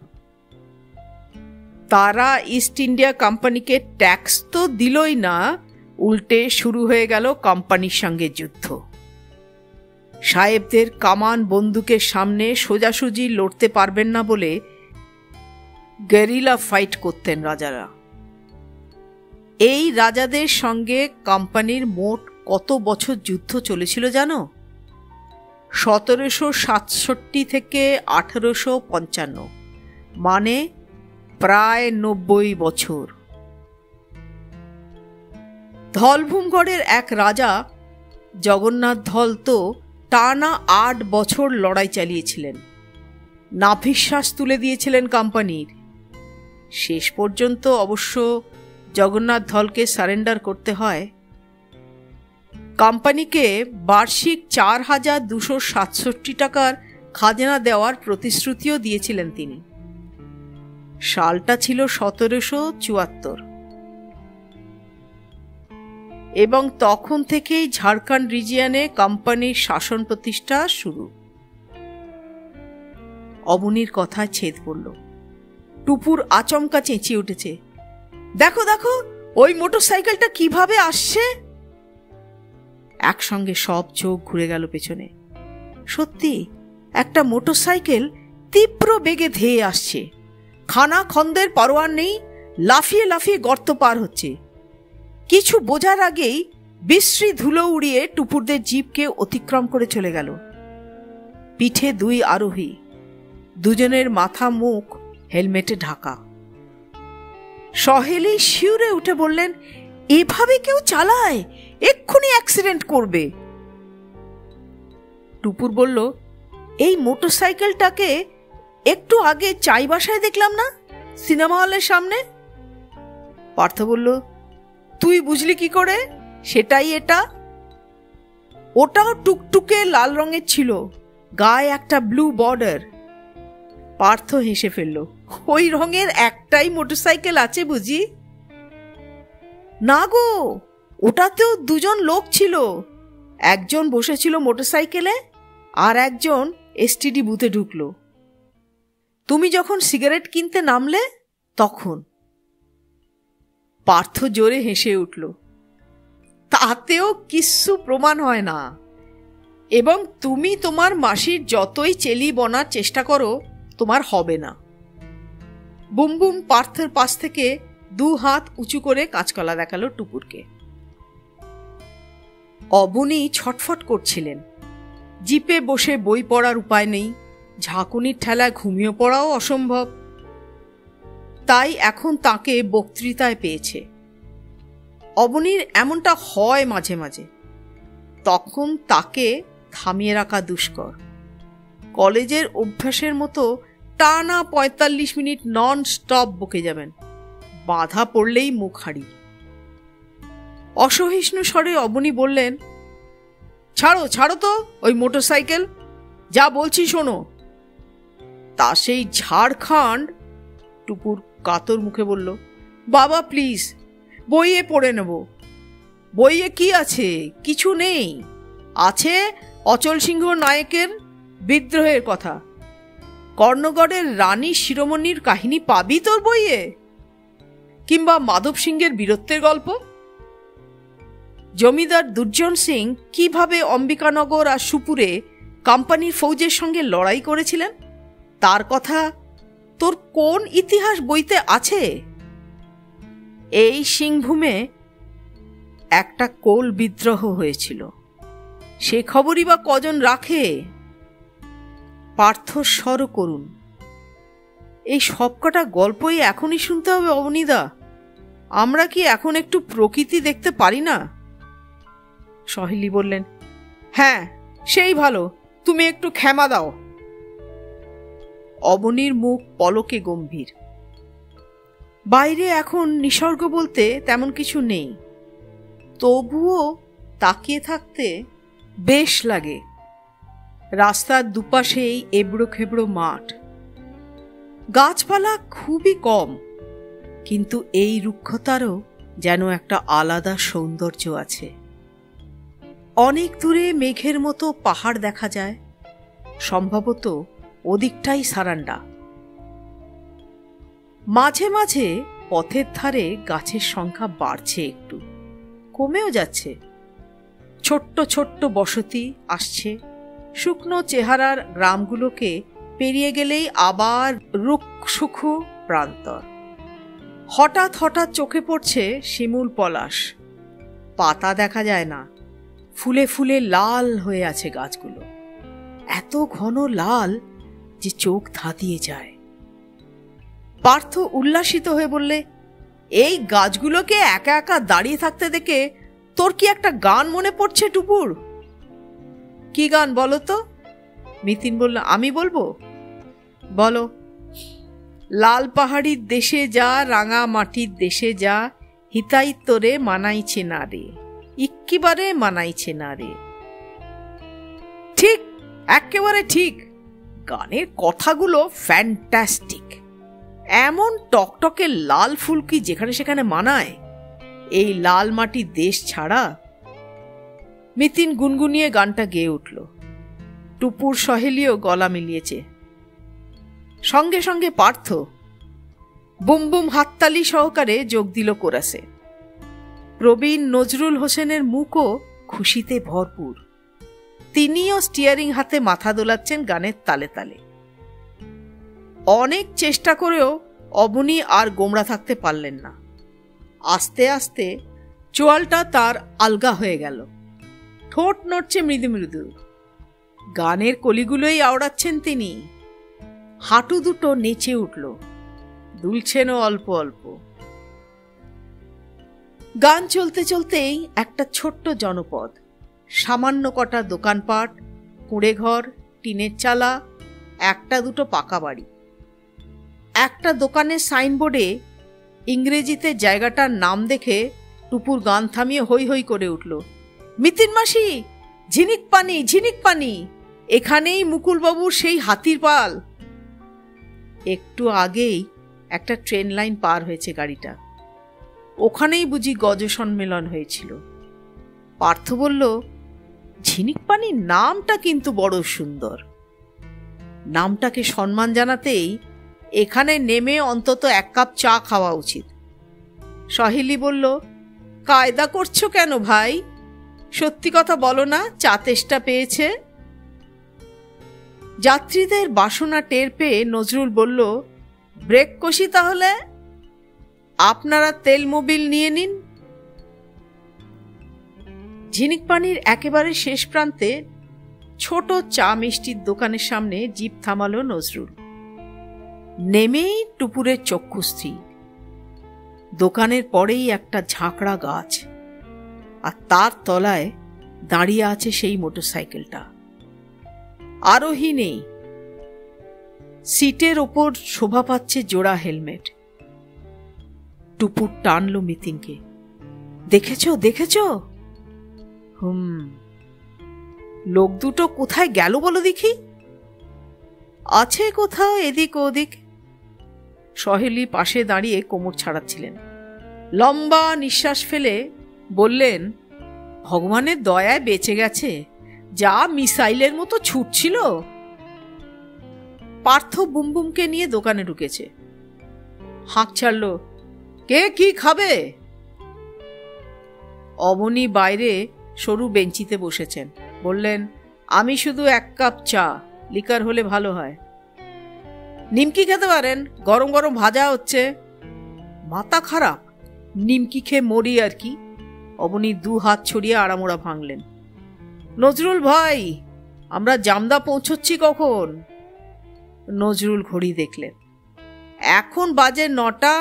তারা ইস্ট ইন্ডিয়া কোম্পানিকে ট্যাক্স তো দিলই না, উল্টে শুরু হয়ে গেল কোম্পানির সঙ্গে যুদ্ধ। সাহেবদের কামান বন্দুকের সামনে সোজাসুজি লড়তে পারবেন না বলে গেরিলা ফাইট করতেন রাজারা। এই রাজাদের সঙ্গে কোম্পানির মোট কত বছর যুদ্ধ চলেছিল জানো? 1767 থেকে 1855, মানে প্রায় 90 বছর। ধলভূমগড়ের এক রাজা জগন্নাথ ধল তো টানা 8 বছর লড়াই চালিয়েছিলেন, নাভিশ্বাস তুলে দিয়েছিলেন কোম্পানির। শেষ পর্যন্ত অবশ্য জগন্নাথ ধলকে সারেন্ডার করতে হয়। কোম্পানিকে বার্ষিক 4267 টাকার খাজনা দেওয়ার প্রতিশ্রুতিও দিয়েছিলেন তিনি। সালটা ছিল 1774 এবং তখন থেকেই ঝাড়খণ্ড রিজিয়নে কোম্পানির শাসন প্রতিষ্ঠা শুরু। অবনীর কথায় ছেদ পড়ল। টুপুর আচমকা চেঁচিয়ে উঠেছে, দেখো দেখো, ওই মোটরসাইকেলটা কিভাবে আসছে! একসঙ্গে সব চোখ ঘুরে গেল পেছনে। সত্যি একটা মোটরসাইকেল তীব্র বেগে ধেয়ে আসছে। খানা খন্দের পরোয়া নেই, লাফিয়ে লাফিয়ে গর্ত পার হচ্ছে। কিছু বোঝার আগেই বিশ্রী ধুলো উড়িয়ে টুপুরদের জিপকে অতিক্রম করে চলে গেল। পিঠে 2 আরোহী, দুজনের মাথা মুখ হেলমেটে ঢাকা। সহেলি শিউরে উঠে বললেন, এভাবে কেউ চালায়, এক্ষুনি অ্যাক্সিডেন্ট করবে। টুপুর বলল, এই মোটরসাইকেলটাকে একটু আগে চাই বাসায় দেখলাম না, সিনেমা হলের সামনে। পার্থ বলল, তুই বুঝলি কি করে? সেটাই এটা। ওটাও টুকটুকে লাল রঙের ছিল, গায়ে একটা ব্লু বর্ডার। পার্থ হেসে ফেলল, ওই রঙের একটাই মোটরসাইকেল আছে বুঝি? না গো, ওটাতেও 2জন লোক ছিল। একজন বসেছিল মোটরসাইকেলে, আর একজন এসটিডি বুথে ঢুকলো। তুমি যখন সিগারেট কিনতে নামলে তখন। পার্থ জোরে হেসে উঠল, তাতেও কিচ্ছু প্রমাণ হয় না। এবং তুমি তোমার মাসির যতই চেলি বনার চেষ্টা করো, তোমার হবে না। বুমবুম পার্থের পাশ থেকে 2 হাত উঁচু করে কাঁচকলা দেখালো টুপুরকে। অবনী ছটফট করছিলেন। জিপে বসে বই পড়ার উপায় নেই, ঝাঁকুনির ঠেলায় ঘুমিয়ে পড়াও অসম্ভব। তাই এখন তাকে বক্তৃতায় পেয়েছে। অবনীর এমনটা হয় মাঝে মাঝে, তখন তাকে থামিয়ে রাখা দুষ্কর। কলেজের অভ্যাসের মতো টানা 45 মিনিট নন স্টপ বকে যাবেন, বাধা পড়লেই মুখ হারি। অসহিষ্ণু স্বরে অবনী বললেন, ছাড়ো ছাড়ো তো ওই মোটরসাইকেল, যা বলছি শোনো। তা সেই ঝাড়খণ্ড। টুপুর কাতর মুখে বলল, বাবা প্লিজ, বইয়ে পড়ে নেব। বইয়ে কি আছে? কিছু নেই। আছে অচল সিংহ নায়কের বিদ্রোহের কথা। কর্ণগড়ের রানী শিরোমণির কাহিনী পাবি তোর বইয়ে, কিংবা মাধব সিংহের বীরত্বের গল্প। জমিদার দুর্জন সিং কিভাবে অম্বিকানগর আর সুপুরে কোম্পানির ফৌজের সঙ্গে লড়াই করেছিলেন তার কথা তোর কোন ইতিহাস বইতে আছে? এই সিংভূমে একটা কোল বিদ্রোহ হয়েছিল, সে খবরই বা কজন রাখে? পার্থস্বর করুন। এই সবকটা গল্পই এখনই শুনতে হবে অবনীদা? আমরা কি এখন একটু প্রকৃতি দেখতে পারি না? সহেলি বললেন, হ্যাঁ সেই ভালো, তুমি একটু ক্ষমা দাও। অবনীর মুখ পলকে গম্ভীর। বাইরে এখন নিসর্গ বলতে তেমন কিছু নেই, তবুও তাকিয়ে থাকতে বেশ লাগে। রাস্তার দুপাশেই এবড়ো খেবড়ো মাঠ, গাছপালা খুবই কম, কিন্তু এই রুক্ষতারও যেন একটা আলাদা সৌন্দর্য আছে। অনেক দূরে মেঘের মতো পাহাড় দেখা যায়, সম্ভবত ওদিকটাই সারান্ডা। মাঝে মাঝে পথের ধারে গাছের সংখ্যা বাড়ছে, একটু কমেও যাচ্ছে। ছোট্ট ছোট্ট বসতি আসছে, শুকনো চেহারার গ্রামগুলোকে পেরিয়ে গেলেই আবার রুক্ষ প্রান্তর। হঠাৎ হঠাৎ চোখে পড়ছে শিমুল পলাশ, পাতা দেখা যায় না, ফুলে ফুলে লাল হয়ে আছে গাছগুলো, এত ঘন লাল যে চোখ ধাঁধিয়ে যায়। পার্থ উল্লাসিত হয়ে বললে, এই গাছগুলোকে একা একা দাঁড়িয়ে থাকতে দেখে তোর কি একটা গান মনে পড়ছে টুপুর? কি গান বলো তো? মিতিন বলল, আমি বলবো, বলো। লাল পাহাড়ির দেশে যা, রাঙা মাটির দেশে যা, হিতাই তোরে মানাইছে না রে, ইক্কিবারে মানাইছে না রে। ঠিক, একেবারে ঠিক। গানের কথাগুলো ফ্যান্টাস্টিক। এমন টকটকে লাল ফুল কি যেখানে সেখানে মানায় এই লাল মাটির দেশ ছাড়া? মিতিন গুনগুনিয়ে গানটা গেয়ে উঠল। টুপুর সহেলিও গলা মিলিয়েছে। সঙ্গে সঙ্গে পার্থ বুম বুম হাততালি সহকারে যোগ দিল কোরাসে। প্রবীণ নজরুল হোসেনের মুখও খুশিতে ভরপুর। তিনিও স্টিয়ারিং হাতে মাথা দোলাচ্ছেন গানের তালে তালে। অনেক চেষ্টা করেও অবনী আর গোমড়া থাকতে পারলেন না। আস্তে আস্তে চোয়ালটা তার আলগা হয়ে গেল, ঠোঁট নড়ছে মৃদু মৃদু। গানের কলিগুলোই আওড়াচ্ছেন তিনি। হাঁটু দুটো নেচে উঠল, দুলছেনও অল্প অল্প। গান চলতে চলতেই একটা ছোট্ট জনপদ, সামান্য কটা দোকানপাট, কুঁড়ে ঘর, টিনের চালা, একটা দুটো পাকা বাড়ি। একটা দোকানের সাইনবোর্ডে ইংরেজিতে জায়গাটার নাম দেখে টুপুর গান থামিয়ে হৈ হৈ করে উঠল, মিতিন মাসি, ঝিনিক পানি, ঝিনিক পানি, এখানেই মুকুলবাবুর সেই হাতির পাল। একটু আগেই একটা ট্রেন লাইন পার হয়েছে গাড়িটা, ওখানেই বুঝি গজ সম্মেলন হয়েছিল। পার্থ বলল, ঝিনিক পানি নামটা কিন্তু বড় সুন্দর। নামটাকে সম্মান জানাতেই এখানে নেমে অন্তত এক কাপ চা খাওয়া উচিত। সহেলি বলল, কায়দা করছো কেন ভাই? সত্যি কথা বলো না, চা তেষ্টা পেয়েছে? যাত্রীদের বাসনা টের পেয়ে নজরুল বলল, ব্রেক কষি তাহলে, আপনারা তেল মোবিল নিয়ে নিন। ঝিনিক পানির একেবারে শেষ প্রান্তে ছোট চা মিষ্টির দোকানের সামনে জিপ থামালো নজরুল। নেমেই টুপুরের চক্ষুস্থির। দোকানের পরেই একটা ঝাঁকড়া গাছ, আর তার তলায় দাঁড়িয়ে আছে সেই মোটরসাইকেলটা। আরোহী নেই, সিটের ওপর শোভা পাচ্ছে জোড়া হেলমেট। টুপুর টানল মিতিনকে, দেখেছ দেখেছ? লোক দুটো কোথায় গেল বলো দেখি? আছে কোথাও এদিক ওদিক। সহেলি পাশে দাঁড়িয়ে কোমর ছাড়াচ্ছিলেন। লম্বা নিঃশ্বাস ফেলে বললেন, ভগবানের দয়ায় বেঁচে গেছে, যা মিসাইলের মতো ছুটছিল। পার্থ বুমবুমকে নিয়ে দোকানে ঢুকেছে। হাঁক ছাড়ল, কে কি খাবে? অবনী বাইরে সরু বেঞ্চিতে বসেছেন। বললেন, আমি শুধু 1 কাপ চা, লিকার হলে ভালো হয়। নিমকি খেতে পারেন, গরম গরম ভাজা হচ্ছে। মাথা খারাপ, নিমকি খেয়ে মরি আর কি। অবনী 2 হাত ছড়িয়ে আড়ামোড়া ভাঙলেন। নজরুল ভাই, আমরা জামদা পৌঁছচ্ছি কখন? নজরুল ঘড়ি দেখলেন। এখন বাজে 9টা,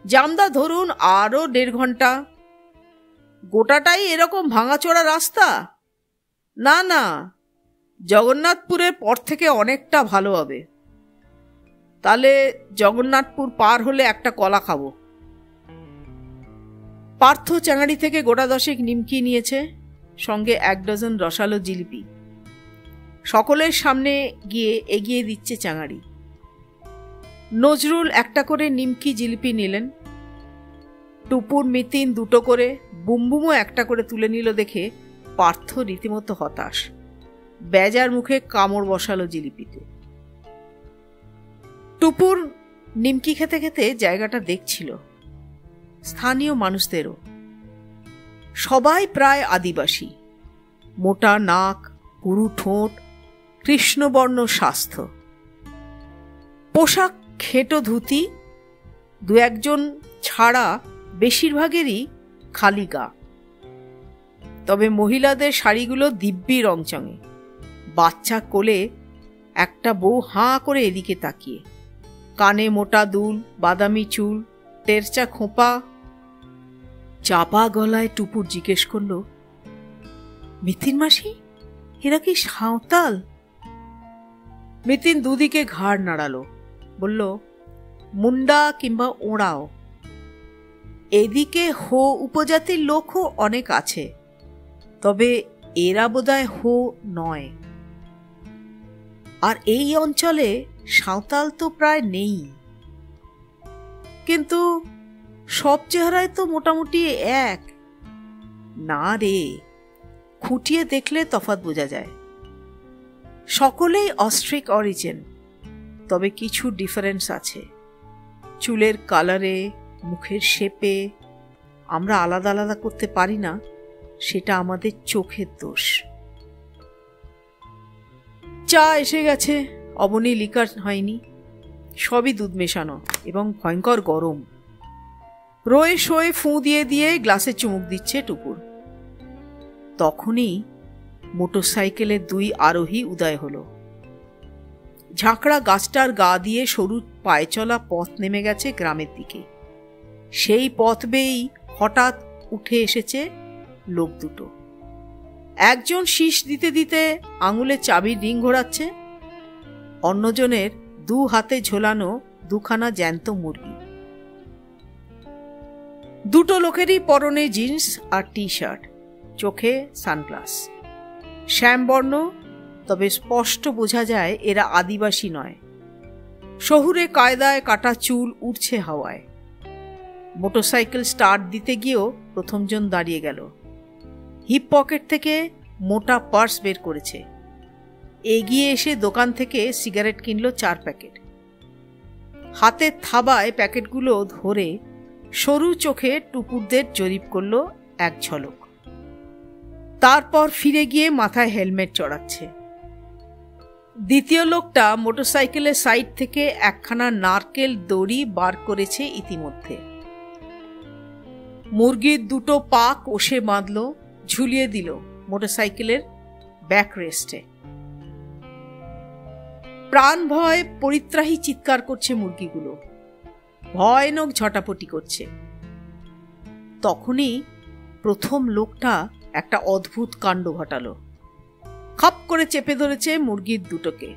জামদা ধরুন আরো 1.5 ঘন্টা। গোটাটাই এরকম ভাঙাচোরা রাস্তা? না না, জগন্নাথপুরের পর থেকে অনেকটা ভালো হবে। তাহলে জগন্নাথপুর পার হলে একটা কলা খাবো। পার্থ চাঙাড়ি থেকে গোটা 10 নিমকি নিয়েছে, সঙ্গে 1 ডজন রসালো জিলিপি। সকলের সামনে গিয়ে এগিয়ে দিচ্ছে চাঙাড়ি। নজরুল একটা করে নিমকি জিলিপি নিলেন। টুপুর মিতিন 2টো করে, বুমবুমও একটা করে তুলে নিল দেখে পার্থ রীতিমতো হতাশ। বেজার মুখে কামড় বসালো জিলিপিতে। টুপুর নিমকি খেতে খেতে জায়গাটা দেখছিল। স্থানীয় মানুষদেরও, সবাই প্রায় আদিবাসী। মোটা নাক, পুরু ঠোঁট, কৃষ্ণবর্ণ স্বাস্থ্য। পোশাক খেটো ধুতি, 2-1 জন ছাড়া বেশিরভাগেরই খালি গা। তবে মহিলাদের শাড়িগুলো দিব্যি রংচঙে। বাচ্চা কোলে একটা বউ হাঁ করে এদিকে তাকিয়ে। কানে মোটা দুল, বাদামি চুল, টেরচা খোঁপা। চাপা গলায় টুপুর জিজ্ঞেস করল, মিতিন মাসি, এরা কি সাঁওতাল? মিতিন দুদিকে ঘাড় নাড়ালো, বলল, মুন্ডা কিংবা ওঁড়াও। এদিকে হো উপজাতির লোকও অনেক আছে, তবে এরা বোধহয় হো নয়। আর এই অঞ্চলে সাঁওতাল তো প্রায় নেই। কিন্তু সব চেহারায় তো মোটামুটি এক। না রে, খুঁটিয়ে দেখলে তফাৎ বোঝা যায়। সকলেই অস্ট্রিক অরিজিন, তবে কিছু ডিফারেন্স আছে। চুলের কালারে, মুখের শেপে। আমরা আলাদা আলাদা করতে পারি না, সেটা আমাদের চোখের দোষ। চা এসে গেছে। অবনী লিকার হয়নি, সবই দুধ মেশানো এবং ভয়ঙ্কর গরম। রয়ে শোয়ে ফুঁ দিয়ে দিয়ে গ্লাসে চুমুক দিচ্ছে টুপুর। তখনই মোটরসাইকেলের 2 আরোহী উদয় হলো। ঝাঁকড়া গাছটার গা দিয়ে সরু পায়ে চলা পথ নেমে গেছে গ্রামের দিকে। সেই পথ বেয়েই হঠাৎ উঠে এসেছে লোক দুটো। একজন শীষ দিতে দিতে আঙুলে চাবির রিং ঘোরাচ্ছে, অন্যজনের 2 হাতে ঝোলানো 2খানা জ্যান্ত মুরগি। দুটো লোকেরই পরনে জিন্স আর টি-শার্ট, চোখে সানগ্লাস। শ্যামবর্ণ, তবে স্পষ্ট বোঝা যায় এরা আদিবাসী নয়। শহুরে কায়দায় কাটা চুল উড়ছে হাওয়ায়। মোটরসাইকেল স্টার্ট দিতে গিয়েও প্রথমজন দাঁড়িয়ে গেল। হিপ পকেট থেকে মোটা পার্স বের করেছে। এগিয়ে এসে দোকান থেকে সিগারেট কিনল 4 প্যাকেট। হাতের থাবায় প্যাকেটগুলো ধরে সরু চোখে টুপুরদের জরিপ করল 1 ঝলক। তারপর ফিরে গিয়ে মাথায় হেলমেট চড়াচ্ছে। দ্বিতীয় লোকটা মোটরসাইকেলের সাইড থেকে 1খানা নারকেল দড়ি বার করেছে ইতিমধ্যে। মুরগির 2টো পা কষে বাঁধল, ঝুলিয়ে দিল মোটরসাইকেলের ব্যাক রেস্টে। প্রাণ ভয় পরিত্রাহী চিৎকার করছে মুরগিগুলো, ভয়ানক ঝটাপটি করছে। তখনই প্রথম লোকটা একটা অদ্ভুত কাণ্ড ঘটালো। খাপ করে চেপে ধরেছে মুরগির 2টোকে,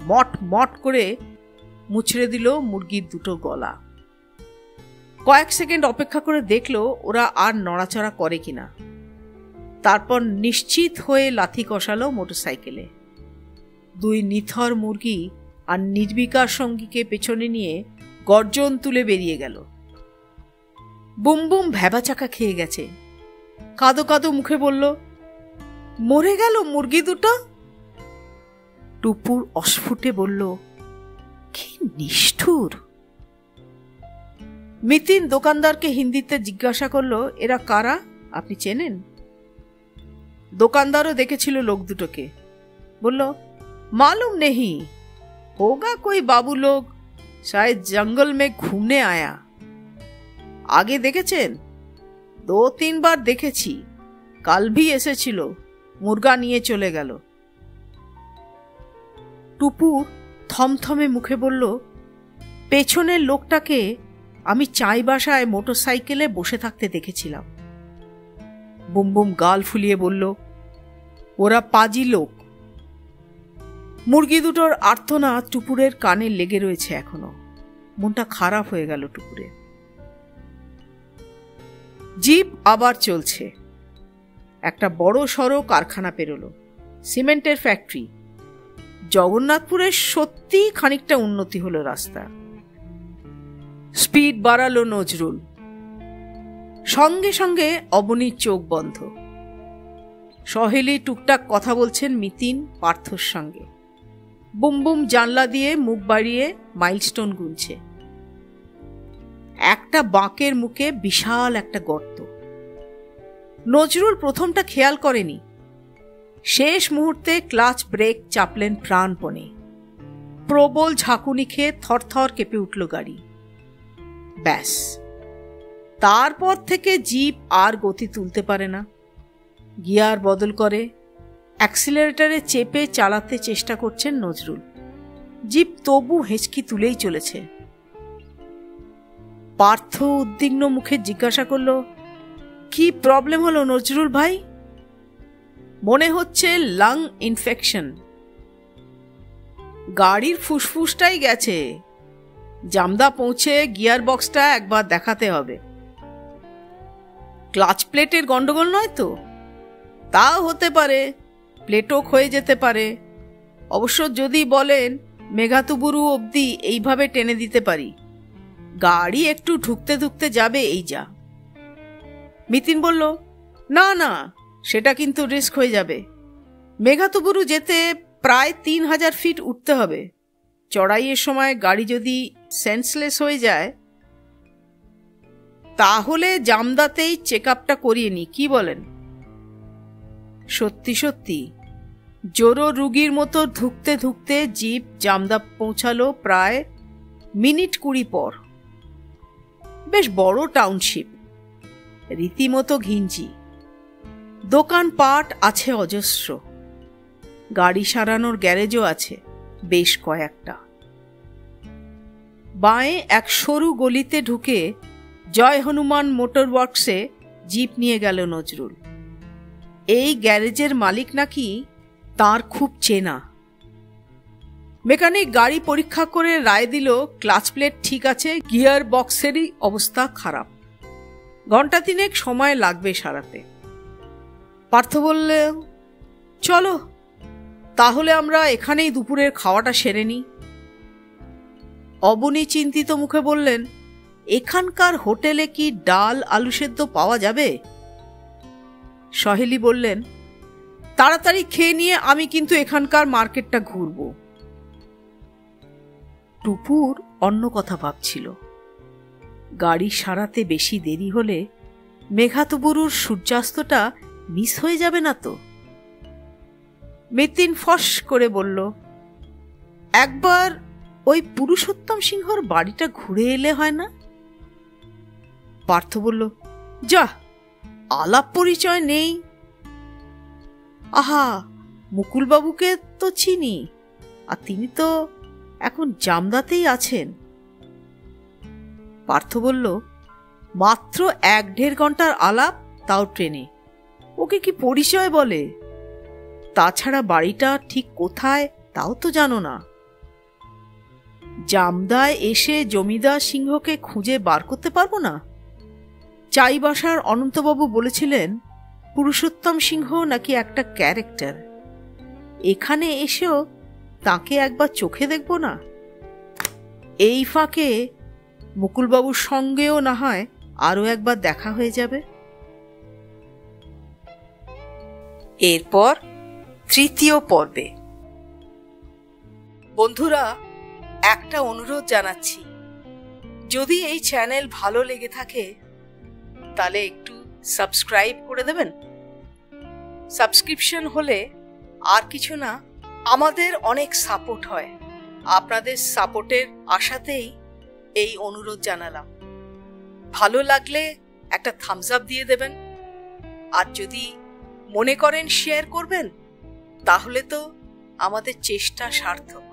মট মট করে মুচড়ে দিল মুরগির 2টো গলা। কয়েক সেকেন্ড অপেক্ষা করে দেখলো ওরা আর নড়াচড়া করে কিনা। তারপর নিশ্চিত হয়ে লাথি কষালো মোটরসাইকেলে। দুই নিথর মুরগি আর নির্বিকার সঙ্গীকে পেছনে নিয়ে গর্জন তুলে বেরিয়ে গেল। বুমবুম ভ্যাবাচাকা খেয়ে গেছে। কাঁদো কাঁদো মুখে বলল, মরে গেল মুরগি দুটো। টুপুর অস্ফুটে বলল, কি নিষ্ঠুর। মিতিন দোকানদারকে হিন্দিতে জিজ্ঞাসা করলো, এরা কারা, আপনি চেনেন? দোকানদারও দেখেছিল লোক দুটোকে। বলল, मालूम नहीं, होगा कोई बाबू लोग, शायद जंगल में घूमने आया। आगे देखेছেন? 2-3 বার দেখেছি, কাল भी এসেছিল, মুরগা নিয়ে চলে গেল। টুপুর থমথমে মুখে বলল, পেছনের লোকটাকে আমি চাই বাসায় মোটরসাইকেলে বসে থাকতে দেখেছিলাম। বুমবুম গাল ফুলিয়ে বলল, ওরা পাজি লোক। মুরগি দুটোর আর্তনাদ টুপুরের কানে লেগে রয়েছে এখনো। মনটা খারাপ হয়ে গেল টুপুরের। জিপ আবার চলছে। একটা বড় সড়ো কারখানা পেরোলো, সিমেন্টের ফ্যাক্টরি। জগন্নাথপুরের সত্যি খানিকটা উন্নতি হলো রাস্তা। স্পিড বাড়ালো নজরুল। সঙ্গে সঙ্গে অবনীর চোখ বন্ধ। সহেলি টুকটাক কথা বলছেন মিতিন পার্থর সঙ্গে। বুমবুম জানলা দিয়ে মুখ বাড়িয়ে মাইলস্টোন গুনছে। একটা বাঁকের মুখে বিশাল একটা গর্ত। নজরুল প্রথমটা খেয়াল করেনি। শেষ মুহূর্তে ক্লাচ ব্রেক চাপলেন প্রাণপণে। প্রবল ঝাঁকুনি খেয়ে থরথর কেঁপে উঠল গাড়ি। ব্যাস, তারপর থেকে জিপ আর গতি তুলতে পারে না। গিয়ার বদল করে অ্যাক্সিলারেটরে চেপে চালাতে চেষ্টা করছেন নজরুল। জিপ তবু হেঁচকি তুলেই চলেছে। পার্থ উদ্বিগ্ন মুখে জিজ্ঞাসা করল, কি প্রবলেম হলো নজরুল ভাই? মনে হচ্ছে লাং ইনফেকশন। গাড়ির ফুসফুসটাই গেছে। জামদা পৌঁছে গিয়ার বক্সটা একবার দেখাতে হবে। ক্লাচ প্লেটের গন্ডগোল নয় তো? তাও হতে পারে, প্লেটও ক্ষয়ে যেতে পারে। অবশ্য যদি বলেন মেঘাতুবুরু অবধি এইভাবে টেনে দিতে পারি। গাড়ি একটু ঢুকতে ঢুকতে যাবে, এই যা। মিতিন বলল, না না, সেটা কিন্তু রিস্ক হয়ে যাবে। মেঘাতুবুরু যেতে প্রায় 3000 ফিট উঠতে হবে। চড়াইয়ের সময় গাড়ি যদি সেন্সলেস হয়ে যায়, তাহলে জামদাতেই চেক আপটা করিয়ে নি, কি বলেন? সত্যি সত্যি জোরো রুগীর মতো ধুকতে ধুকতে জিপ জামদা পৌঁছালো প্রায় মিনিট 20 পর। বেশ বড় টাউনশিপ, রীতিমতো ঘিঞ্জি। দোকানপাট আছে অজস্র। গাড়ি সারানোর গ্যারেজও আছে বেশ কয়েকটা। বাঁয়ে এক সরু গলিতে ঢুকে জয় হনুমান মোটর ওয়ার্কসে জিপ নিয়ে গেল নজরুল। এই গ্যারেজের মালিক নাকি তার খুব চেনা। মেকানিক গাড়ি পরীক্ষা করে রায় দিল ক্লাচ প্লেট ঠিক আছে, গিয়ার বক্সেরই অবস্থা খারাপ। ঘন্টা 3 সময় লাগবে সারাতে। পার্থ বললে, চলো তাহলে আমরা এখানেই দুপুরের খাওয়াটা সেরে নিই। অবনী চিন্তিত মুখে বললেন, এখানকার হোটেলে কি ডাল আলু সেদ্ধ পাওয়া যাবে? সহেলি বললেন, তাড়াতাড়ি খেয়ে নিয়ে আমি কিন্তু এখানকার মার্কেটটা ঘুরব। টুপুর অন্য কথা ভাবছিল। গাড়ি সারাতে বেশি দেরি হলে মেঘাতুবুরুর সূর্যাস্তটা মিস হয়ে যাবে না তো? মিতিন ফস করে বলল, একবার ওই পুরুষোত্তম সিংহর বাড়িটা ঘুরে এলে হয় না? পার্থ বলল, যা, আলাপ পরিচয় নেই। আহা, মুকুলবাবুকে তো চিনি, আর তিনি তো এখন জামদাতেই আছেন। পার্থ বলল, মাত্র 1-1.5 ঘন্টার আলাপ, তাও ট্রেনে। ওকে কি পরিচয় বলে? তাছাড়া বাড়িটা ঠিক কোথায় তাও তো জানো না। জামদায় এসে জমিদার সিংহকে খুঁজে বার করতে পারবো না? চাইবাসার অনন্তবাবু বলেছিলেন পুরুষোত্তম সিংহ নাকি একটা ক্যারেক্টার। এখানে এসেও তাকে একবার চোখে দেখব না? এই ফাঁকে মুকুলবাবুর সঙ্গেও না হয় আরও একবার দেখা হয়ে যাবে। এরপর তৃতীয় পর্বে। বন্ধুরা, একটা অনুরোধ জানাচ্ছি, যদি এই চ্যানেল ভালো লেগে থাকে তাহলে একটু সাবস্ক্রাইব করে দেবেন। সাবস্ক্রিপশন হলে আর কিছু না, আমাদের অনেক সাপোর্ট হয়। আপনাদের সাপোর্টের আশাতেই এই অনুরোধ জানালাম। ভালো লাগলে একটা থামস আপ দিয়ে দেবেন, আর যদি মনে করেন শেয়ার করবেন, তাহলে তো আমাদের চেষ্টা সার্থক।